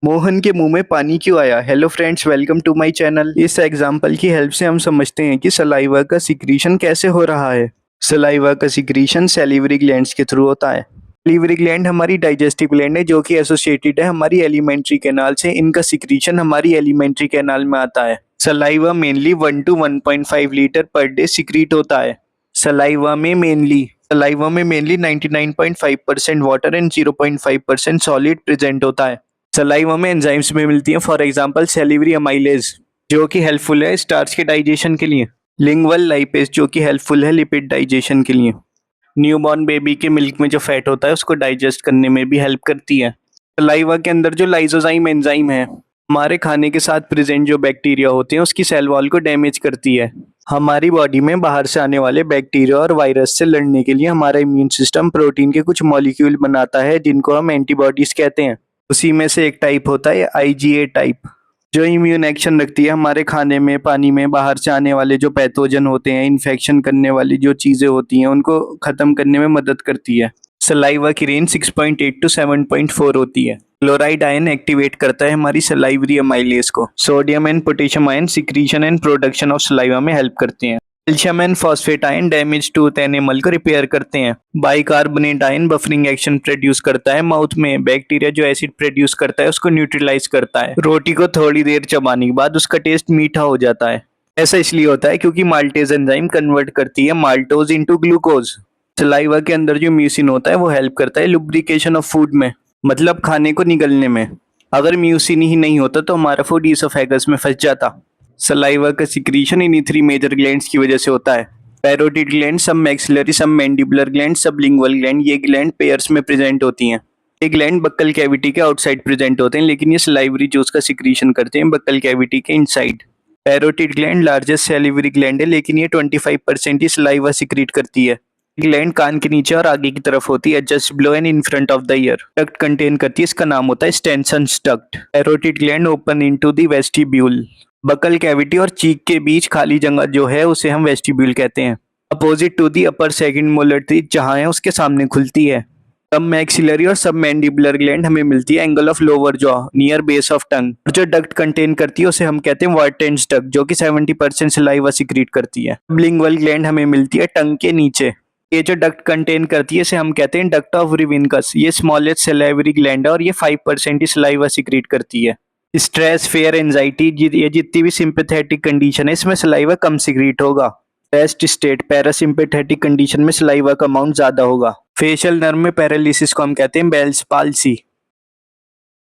मोहन के मुंह में पानी क्यों आया? Hello friends, welcome to my channel. इस एग्जांपल की हेल्प से हम समझते हैं कि सलाइवा का सिक्रीशन कैसे हो रहा है। सलाइवा का सिक्रीशन सैलिवरी ग्लैंड्स के थ्रू होता है। सैलिवरी ग्लैंड हमारी डाइजेस्टिव ग्लैंड है जो कि एसोसिएटेड है हमारी एलिमेंट्री कैनाल से। इनका सिक्रीशन हमारी एलिमेंट्री कैनाल में आता है। Saliva mainly 1 to 1.5 litre per day secrete होता है। सलाइवा में mainly 99.5% water and 0.5% solid present होता है। सलाइवा में एंजाइम्स भी मिलती हैं, फॉर एग्जांपल सैलिवरी अमाइलेज जो कि हेल्पफुल है स्टार्च के डाइजेशन के लिए, लिंगुअल लाइपेज जो कि हेल्पफुल है लिपिड डाइजेशन के लिए, न्यूबॉर्न बेबी के मिल्क में जो फैट होता है उसको डाइजेस्ट करने में भी हेल्प करती है। सलाइवा के अंदर जो लाइसोजाइम एंजाइम है हमारे खाने के साथ प्रेजेंट जो बैक्टीरिया होते हैं उसकी सेल वॉल को डैमेज करती है। हमारी बॉडी में बाहर से आने वाले बैक्टीरिया और वायरस से लड़ने के लिए हमारा इम्यून सिस्टम प्रोटीन के कुछ मॉलिक्यूल बनाता है जिनको हम एंटीबॉडीज कहते हैं। उसी में से एक टाइप होता है IgA टाइप, जो इम्यून एक्शन रखती है हमारे खाने में, पानी में बाहर से आने वाले जो पैथोजन होते हैं, इन्फेक्शन करने वाली जो चीज़ें होती हैं उनको ख़त्म करने में मदद करती है। सलाइवा की रेंज 6.8 to 7.4 होती है। क्लोराइड आयन एक्टिवेट करता है हमारी सलाइवरी अमाइलेज को। Sodium and potassium ion secretion and production of saliva में हेल्प करते हैं। Calcium and phosphate ion damage tooth animal को रिपेयर करते हैं। Bicarbonate ion buffering action produce करता है माउथ में, बैक्टीरिया जो एसिड प्रोड्यूस करता है उसको न्यूट्रलाइज करता है। रोटी को थोड़ी देर चबाने के बाद उसका टेस्ट मीठा हो जाता है। ऐसा इसलिए होता है क्योंकि माल्टेज एंजाइम कन्वर्ट करती है माल्टोज इनटू ग्लूकोज। सलाइवा के अंदर जो म्यूसिन होता है वो हेल्प करता है लुब्रिकेशन ऑफ फूड में, मतलब खाने को निगलने में। अगर म्यूसिन ही नहीं होता तो हमारा फूड ईसोफेगस में फंस जाता। सलाइवा का सिक्रीशन इन 3 मेजर ग्लैंड्स की वजह से होता है। पैरोटिड ग्लैंड, सब मैक्सिलरी, सब मैंडिबुलर ग्लैंड, सब लिंगुअल ग्लैंड। ये ग्लैंड पेयर्स में प्रेजेंट होती हैं। ये ग्लैंड बक्कल कैविटी के आउटसाइड प्रेजेंट होते हैं, लेकिन ये सलाइवरी जूस का सिक्रीशन करते हैं बक्कल कैविटी के inside. Parotid gland largest salivary gland है, लेकिन ये 25% ही सलाइवा सिक्रीट करती है। ग्लैंड कान के नीचे और आगे की तरफ होती है, just below and in front of the ear. Duct contain करती है, इसका नाम होता है Stensen's duct. Parotid gland open into the vestibule. Buccal cavity और चीक के बीच खाली जगह जो है उसे हम वेस्टिब्यूल कहते हैं। Opposite to the upper second molar teeth जहाँ है उसके सामने खुलती है। सब मैक्सिलरी और सब मैंडिबुलर ग्लैंड हमें मिलती है angle of lower jaw near base of tongue. और जो डक्ट कंटेन करती है उसे हम कहते हैं वार्टेंस डक्ट, जो कि 70% सलाइवा सिक्रीट करती है। लिंगुअल ग्लैंड हमें मिलती है टंग के नीचे। ये जो डक्ट कंटेन करती है इसे हम कहते हैं डक्ट ऑफ रिविनकस। ये स्मॉलेस्ट सलाइवरी ग्लैंड है और ये 5% ही सलाइवा सिक्रीट करती है। स्ट्रेस, फेयर, एंजाइटी, ये जितनी भी सिंपैथेटिक कंडीशन है इसमें सलाइवा कम सिक्रीट होगा। रेस्ट स्टेट, पैरासिम्पैथेटिक कंडीशन में सलाइवा का अमाउंट ज्यादा होगा। फेशियल नर्व में पैरालिसिस को हम कहते हैं बेल्स पाल्सी।